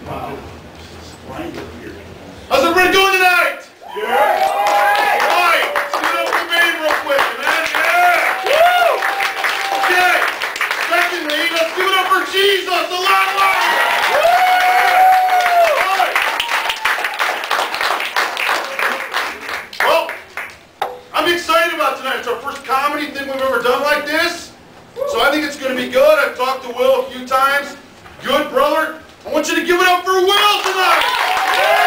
How's everybody doing tonight? Yeah. Right. Let's give it up for Babe real quick, man. Yeah. Woo. Okay. Secondly, let's give it up for Jesus. A lot louder. Right. Well, I'm excited about tonight. It's our first comedy thing we've ever done like this. So I think it's going to be good. I've talked to Will a few times. Good, brother. I want you to give it up for Will tonight. Yeah.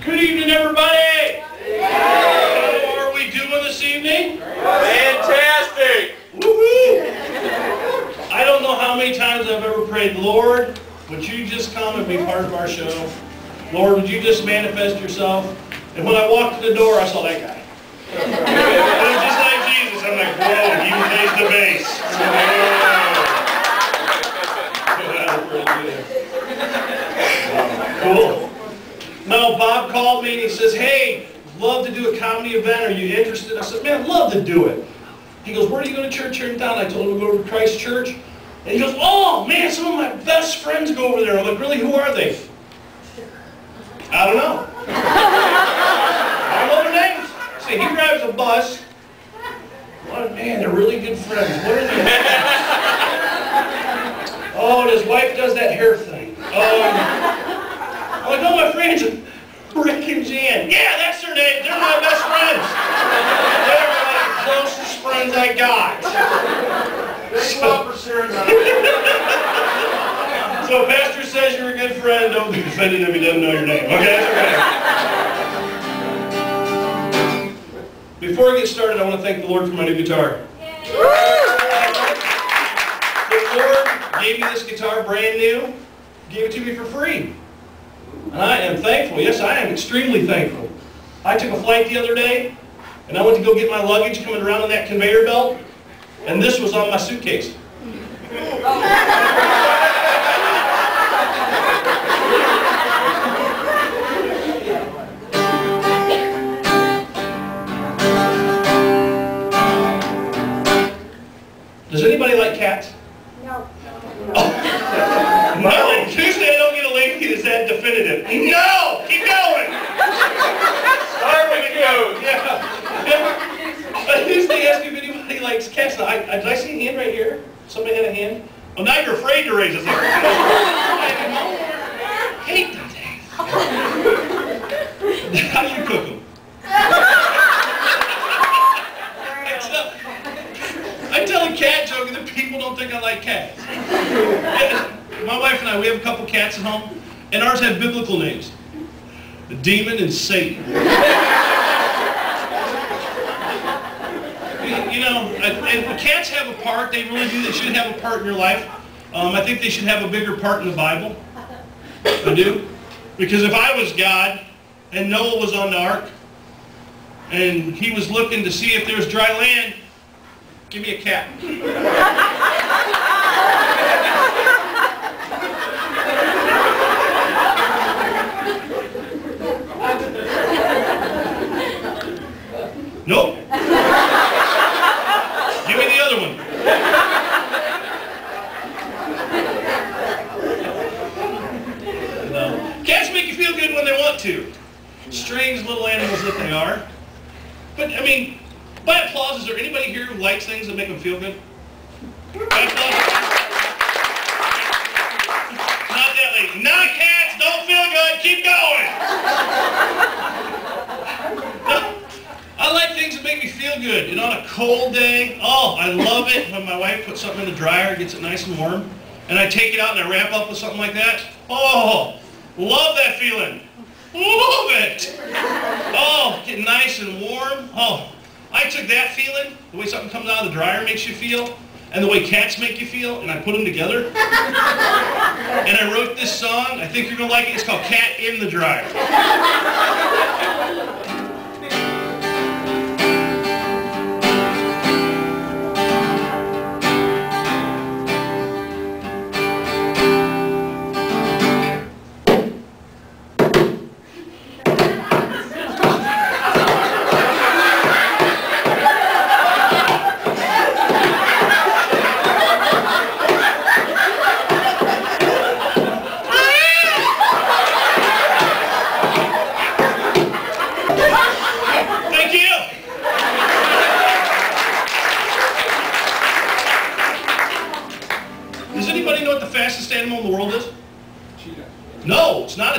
Good evening, everybody. How are we doing this evening? Fantastic. Woohoo! I don't know how many times I've ever prayed, Lord, would you just come and be part of our show? Lord, would you just manifest yourself? And when I walked to the door, I saw that guy. And it was just like Jesus. I'm like, whoa, he plays the bass. Cool. No, Bob called me and he says, hey, love to do a comedy event. Are you interested? I said, man, I'd love to do it. He goes, where do you go to church here in town? I told him to go to Christ Church. And he goes, oh, man, some of my best friends go over there. I'm like, really, who are they? I don't know. I don't know their names. See, he drives a bus. What, man, they're really good friends. What are they? Oh, and his wife does that hair thing. I'm like, oh, my friends, Rick and Jan. Yeah, that's their name. They're my best friends. They're like the closest friends I got. So Pastor says you're a good friend. Don't be offended if he doesn't know your name. Okay, that's okay. Before I get started, I want to thank the Lord for my new guitar. The Lord gave me this guitar brand new. Gave it to me for free. And I am thankful. Yes, I am extremely thankful. I took a flight the other day, and I went to go get my luggage coming around on that conveyor belt, and this was on my suitcase. Does anybody like cats? No. No, Tuesday I don't get a lady that's that definitive. No! Keep going! Start with you. Yeah. I Tuesday asked if anybody likes cats. Now, did I see a hand right here? Somebody had a hand? Oh, now you're afraid to raise a hand. I hate those hands. How do you cook them? I tell a cat joke and the people don't think I like cats. My wife and I, we have a couple cats at home, and ours have biblical names. The Demon and Satan. You know, and cats have a part, they really do, they should have a part in your life. I think they should have a bigger part in the Bible. I do. Because if I was God, and Noah was on the ark, and he was looking to see if there was dry land, give me a cat. Nope. Give me the other one. No. Cats make you feel good when they want to. Strange little animals that they are. But, I mean, by applause, is there anybody here who likes things that make them feel good? By applause? Not that lady. Not cats, don't feel good, keep going. I like things that make me feel good. And on a cold day, oh, I love it when my wife puts something in the dryer, gets it nice and warm, and I take it out and I wrap up with something like that. Oh, love that feeling. Love it. Oh, getting nice and warm. Oh, I took that feeling, the way something comes out of the dryer makes you feel, and the way cats make you feel, and I put them together. And I wrote this song. I think you're going to like it. It's called Cat in the Dryer.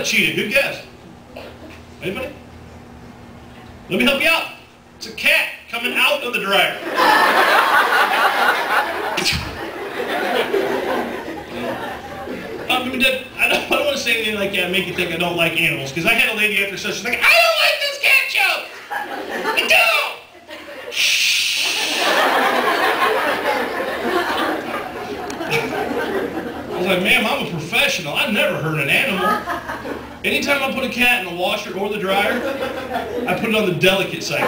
a cheetah? Good guess. Anybody? Let me help you out. It's a cat coming out of the dryer. I don't want to say anything like that, make you think I don't like animals, because I had a lady after such, she's like, I don't like this cat joke. I don't. I was like, ma'am, I'm a professional. I've never hurt an animal. Anytime I put a cat in the washer or the dryer, I put it on the delicate side.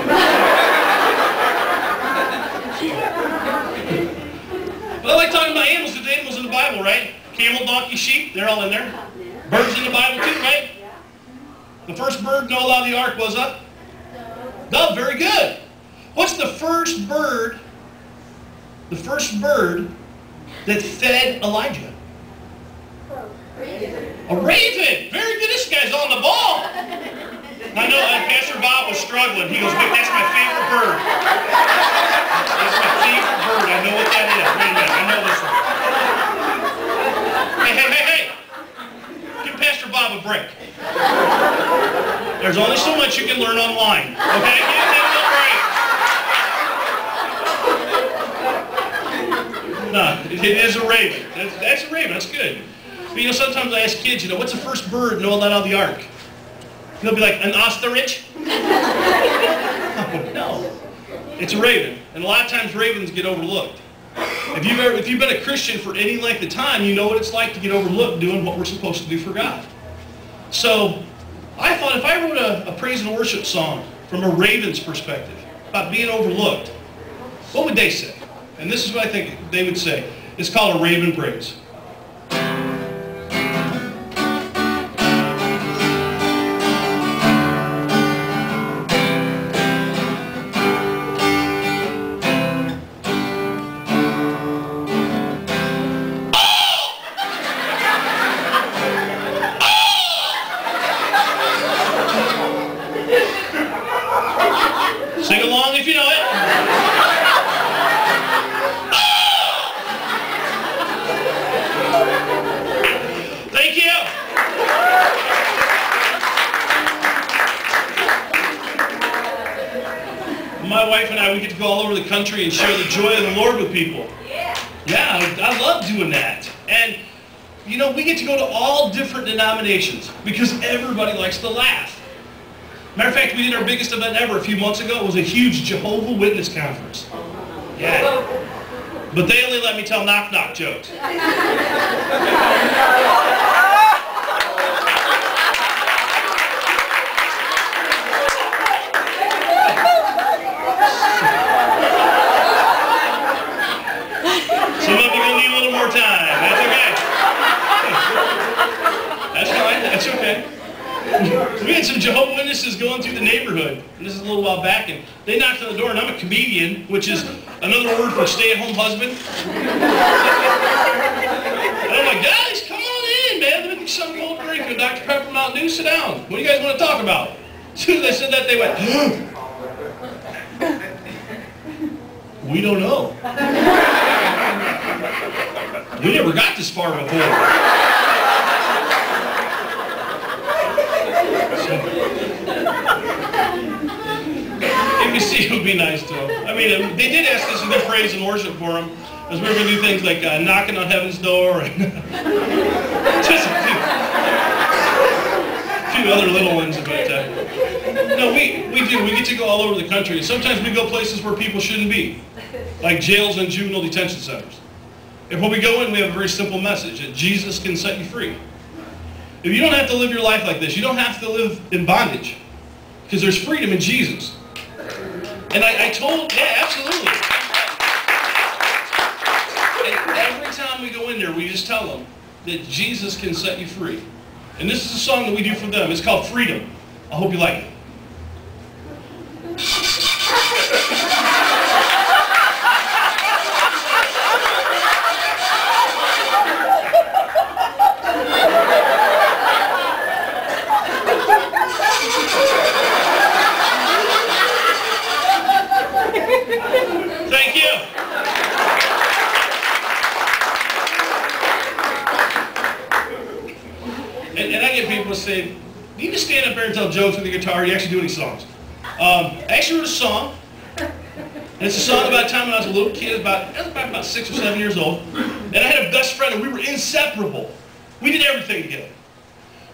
But I like talking about animals. There's animals in the Bible, right? Camel, donkey, sheep, they're all in there. Birds in the Bible too, right? The first bird Noah allowed the ark was a dove. Very good. What's the first bird? The first bird that fed Elijah? A raven. Very good. This guy's on the ball. I know Pastor Bob was struggling. He goes, wait, that's my favorite bird. That's my favorite bird. I know what that is. Wait a minute. I know this one. Hey. Give Pastor Bob a break. There's only so much you can learn online. Okay? Give him a break. No, it is a raven. That's a raven. That's good. But, you know, sometimes I ask kids, you know, what's the first bird Noah let out of the ark? And they'll be like, an ostrich? No. It's a raven. And a lot of times ravens get overlooked. If you've been a Christian for any length of time, you know what it's like to get overlooked doing what we're supposed to do for God. So I thought if I wrote a praise and worship song from a raven's perspective about being overlooked, what would they say? And this is what I think they would say. It's called a raven praise. Sing along if you know it. Thank you. My wife and I, we get to go all over the country and share the joy of the Lord with people. Yeah, I love doing that. And, you know, we get to go to all different denominations because everybody likes to laugh. Matter of fact, we did our biggest event ever a few months ago. It was a huge Jehovah Witness conference. Yeah. But they only let me tell knock-knock jokes. Some of you are going to need a little more time. That's okay. That's fine. That's okay. We had some Jehovah's Witnesses going through the neighborhood, and this is a little while back, and they knocked on the door, and I'm a comedian, which is another word for stay-at-home husband. And I'm like, guys, come on in, man. Let me get you something cold to drink. Dr. Pepper, Mountain Dew, sit down. What do you guys want to talk about? As soon as I said that, they went, we don't know. We never got this far before. If you see, it would be nice to them. I mean, they did ask us to do praise and worship for them, as we were going to do things like knocking on heaven's door and just a few other little ones. But no, we do. We get to go all over the country. Sometimes we go places where people shouldn't be, like jails and juvenile detention centers. And when we go in, we have a very simple message that Jesus can set you free. If you don't have to live your life like this, you don't have to live in bondage, because there's freedom in Jesus. And I told, yeah, absolutely. And every time we go in there, we just tell them that Jesus can set you free. And this is a song that we do for them. It's called Freedom. I hope you like it. Thank you. And I get people to say, You just stand up there and tell jokes with the guitar. You actually do any songs. I actually wrote a song. And it's a song about a time when I was a little kid, I was about 6 or 7 years old. And I had a best friend, and we were inseparable. We did everything together.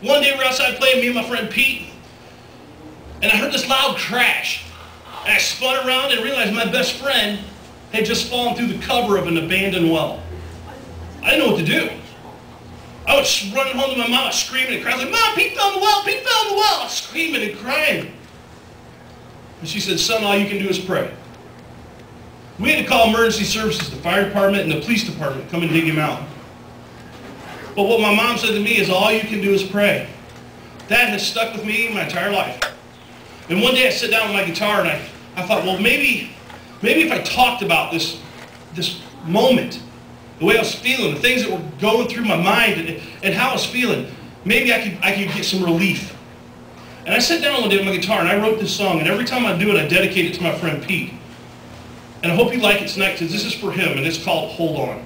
One day we were outside playing, me and my friend Pete, and I heard this loud crash. And I spun around and realized my best friend had just fallen through the cover of an abandoned well. I didn't know what to do. I was running home to my mom, screaming and crying, like, Mom, Pete fell in the well, Pete fell in the well. I was screaming and crying. And she said, son, all you can do is pray. We had to call emergency services, the fire department and the police department, come and dig him out. But what my mom said to me is, all you can do is pray. That has stuck with me my entire life. And one day I sat down with my guitar and I thought, well, maybe if I talked about this moment, the way I was feeling, the things that were going through my mind and how I was feeling, maybe I could get some relief. And I sat down one day with my guitar and I wrote this song, and every time I do it, I dedicate it to my friend Pete. And I hope you like it tonight because this is for him, and it's called Hold On.